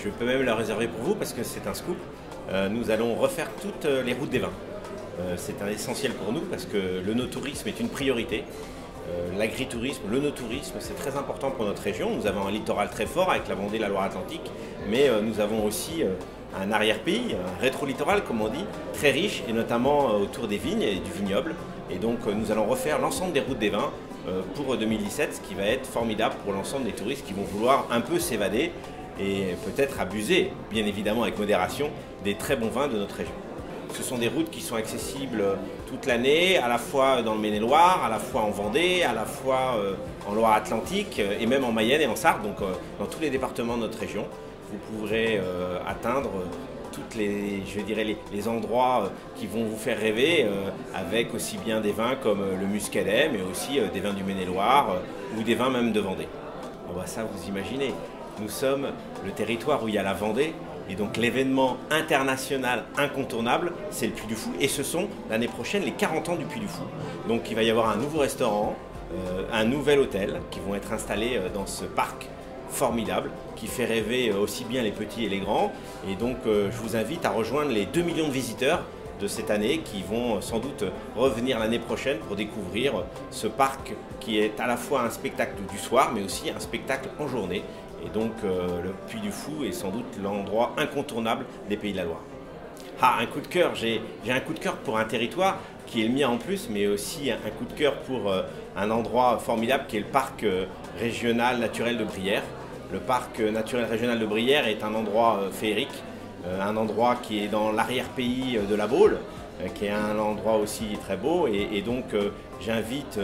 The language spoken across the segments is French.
Je peux même la réserver pour vous parce que c'est un scoop. Nous allons refaire toutes les routes des vins. C'est un essentiel pour nous parce que le no-tourisme est une priorité. L'agritourisme, le no-tourisme, c'est très important pour notre région. Nous avons un littoral très fort avec la Vendée et la Loire-Atlantique, mais nous avons aussi un arrière-pays, un rétro-littoral comme on dit, très riche et notamment autour des vignes et du vignoble. Et donc nous allons refaire l'ensemble des routes des vins pour 2017, ce qui va être formidable pour l'ensemble des touristes qui vont vouloir un peu s'évader et peut-être abuser, bien évidemment avec modération, des très bons vins de notre région. Ce sont des routes qui sont accessibles toute l'année, à la fois dans le Maine-et-Loire, à la fois en Vendée, à la fois en Loire-Atlantique et même en Mayenne et en Sarthe, donc dans tous les départements de notre région. Vous pourrez atteindre toutes les endroits qui vont vous faire rêver, avec aussi bien des vins comme le Muscadet, mais aussi des vins du Maine-et-Loire ou des vins même de Vendée. Bon, bah, ça, vous imaginez, nous sommes le territoire où il y a la Vendée. Et donc l'événement international incontournable, c'est le Puy du Fou. Et ce sont l'année prochaine les 40 ans du Puy du Fou. Donc il va y avoir un nouveau restaurant, un nouvel hôtel qui vont être installés dans ce parc formidable qui fait rêver aussi bien les petits et les grands. Et donc je vous invite à rejoindre les 2 millions de visiteurs de cette année qui vont sans doute revenir l'année prochaine pour découvrir ce parc qui est à la fois un spectacle du soir mais aussi un spectacle en journée. Et donc le Puy du Fou est sans doute l'endroit incontournable des Pays de la Loire. Ah, un coup de cœur, j'ai un coup de cœur pour un territoire qui est le mien en plus, mais aussi un coup de cœur pour un endroit formidable qui est le parc régional naturel de Brière. Le parc naturel régional de Brière est un endroit féerique, un endroit qui est dans l'arrière-pays de la Baule, qui est un endroit aussi très beau et donc j'invite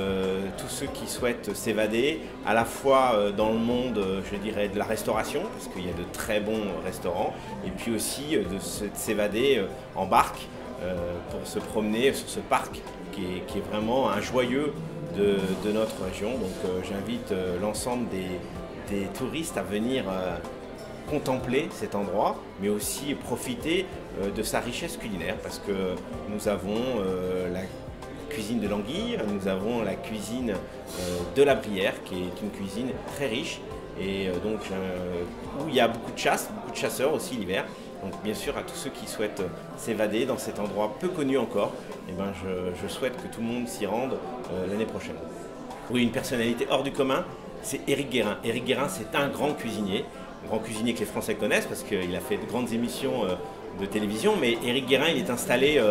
tous ceux qui souhaitent s'évader à la fois dans le monde, je dirais, de la restauration parce qu'il y a de très bons restaurants et puis aussi de s'évader en barque pour se promener sur ce parc qui est vraiment un joyeux de notre région. Donc j'invite l'ensemble des touristes à venir contempler cet endroit, mais aussi profiter de sa richesse culinaire parce que nous avons la cuisine de l'anguille, nous avons la cuisine de la Brière qui est une cuisine très riche et donc où il y a beaucoup de chasse, beaucoup de chasseurs aussi l'hiver. Donc bien sûr à tous ceux qui souhaitent s'évader dans cet endroit peu connu encore, eh ben, je souhaite que tout le monde s'y rende l'année prochaine. Oui, une personnalité hors du commun, c'est Éric Guérin. Éric Guérin, c'est un grand cuisinier que les Français connaissent parce qu'il a fait de grandes émissions de télévision, mais Éric Guérin il est installé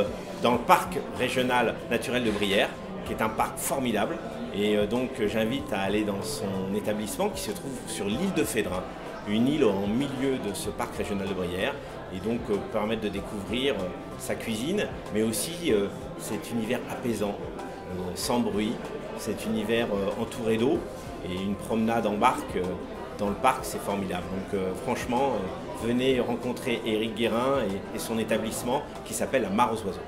dans le parc régional naturel de Brière, qui est un parc formidable. Et donc j'invite à aller dans son établissement qui se trouve sur l'île de Fédrin, une île en milieu de ce parc régional de Brière, et donc permettre de découvrir sa cuisine, mais aussi cet univers apaisant, sans bruit, cet univers entouré d'eau, et une promenade en barque dans le parc, c'est formidable. Donc franchement, venez rencontrer Éric Guérin et son établissement qui s'appelle la Mare aux Oiseaux.